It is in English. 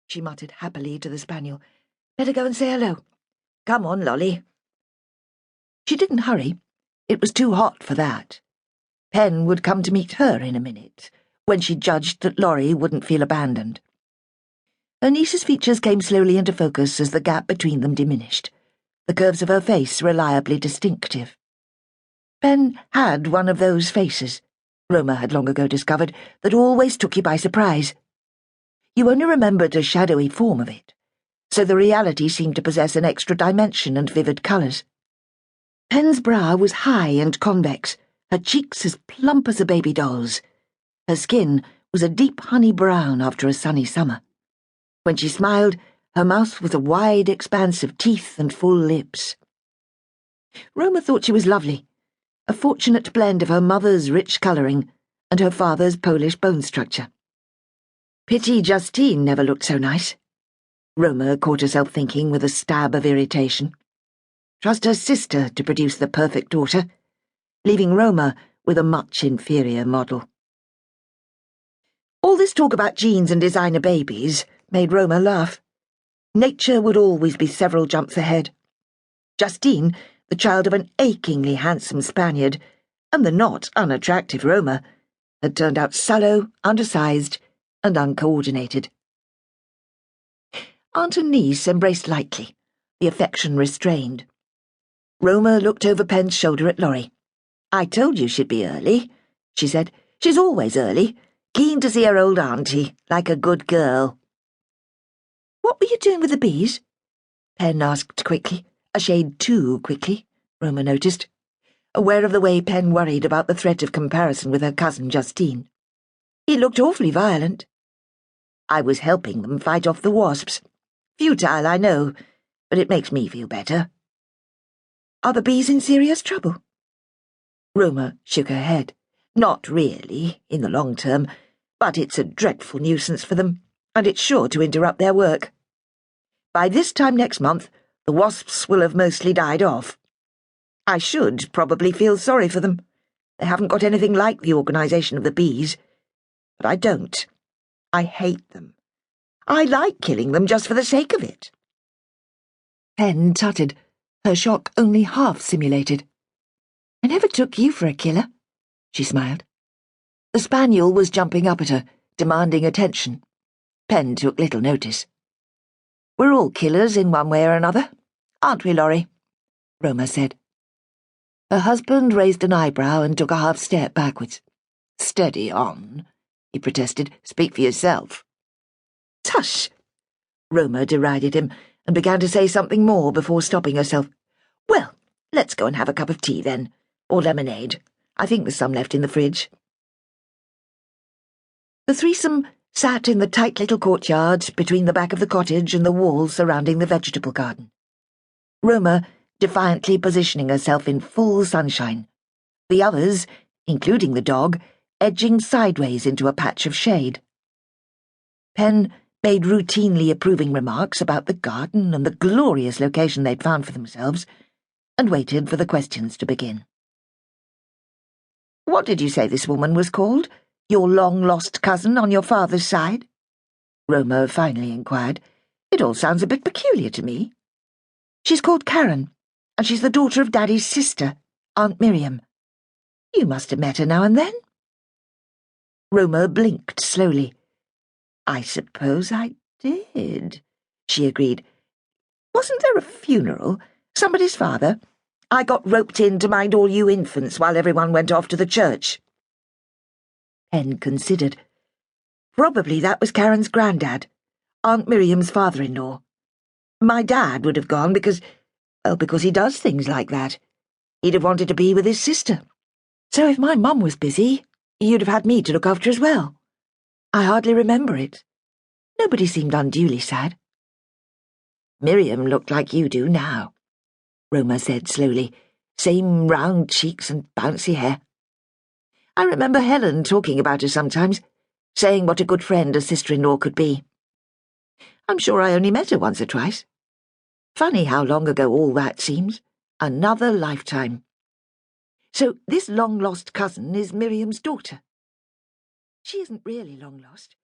she muttered happily to the spaniel. "Better go and say hello. Come on, Lolly." She didn't hurry. It was too hot for that. Penn would come to meet her in a minute, when she judged that Laurie wouldn't feel abandoned. Her niece's features came slowly into focus as the gap between them diminished, the curves of her face reliably distinctive. Penn had one of those faces, Roma had long ago discovered, that always took you by surprise. You only remembered a shadowy form of it, so the reality seemed to possess an extra dimension and vivid colours. Penn's brow was high and convex, her cheeks as plump as a baby doll's. Her skin was a deep honey brown after a sunny summer. When she smiled, her mouth was a wide expanse of teeth and full lips. Roma thought she was lovely, a fortunate blend of her mother's rich colouring and her father's Polish bone structure. Pity Justine never looked so nice. Roma caught herself thinking with a stab of irritation. Trust her sister to produce the perfect daughter, leaving Roma with a much inferior model. All this talk about genes and designer babies made Roma laugh. Nature would always be several jumps ahead. Justine, the child of an achingly handsome Spaniard, and the not unattractive Roma, had turned out sallow, undersized, and uncoordinated. Aunt and niece embraced lightly, the affection restrained. Roma looked over Penn's shoulder at Laurie. "I told you she'd be early," she said. "She's always early, keen to see her old auntie, like a good girl." "What were you doing with the bees?" Penn asked quickly, a shade too quickly, Roma noticed, aware of the way Penn worried about the threat of comparison with her cousin Justine. "It looked awfully violent." "I was helping them fight off the wasps. Futile, I know, but it makes me feel better." "Are the bees in serious trouble?" Roma shook her head. "Not really, in the long term, but it's a dreadful nuisance for them, and it's sure to interrupt their work. By this time next month, the wasps will have mostly died off. I should probably feel sorry for them. They haven't got anything like the organisation of the bees. But I don't. I hate them. I like killing them just for the sake of it." Penn tutted, her shock only half simulated. "I never took you for a killer," she smiled. The spaniel was jumping up at her, demanding attention. Penn took little notice. "We're all killers in one way or another, aren't we, Laurie?" Roma said. Her husband raised an eyebrow and took a half-step backwards. "Steady on," he protested. "Speak for yourself." "Tush!" Roma derided him and began to say something more before stopping herself. "Well, let's go and have a cup of tea, then. Or lemonade. I think there's some left in the fridge." The threesome sat in the tight little courtyard between the back of the cottage and the wall surrounding the vegetable garden. Roma defiantly positioning herself in full sunshine. The others, including the dog, edging sideways into a patch of shade. Penn made routinely approving remarks about the garden and the glorious location they'd found for themselves, and waited for the questions to begin. "What did you say this woman was called? Your long-lost cousin on your father's side?" Roma finally inquired. "It all sounds a bit peculiar to me." "She's called Karen, and she's the daughter of Daddy's sister, Aunt Miriam. You must have met her now and then." Roma blinked slowly. "I suppose I did," she agreed. "Wasn't there a funeral? Somebody's father? I got roped in to mind all you infants while everyone went off to the church." Penn considered. "Probably that was Karen's granddad, Aunt Miriam's father-in-law. My dad would have gone because he does things like that. He'd have wanted to be with his sister. So if my mum was busy, you'd have had me to look after as well. I hardly remember it. Nobody seemed unduly sad." "Miriam looked like you do now," Roma said slowly. "Same round cheeks and bouncy hair. I remember Helen talking about her sometimes, saying what a good friend a sister-in-law could be. I'm sure I only met her once or twice. Funny how long ago all that seems. Another lifetime. So this long-lost cousin is Miriam's daughter." "She isn't really long-lost.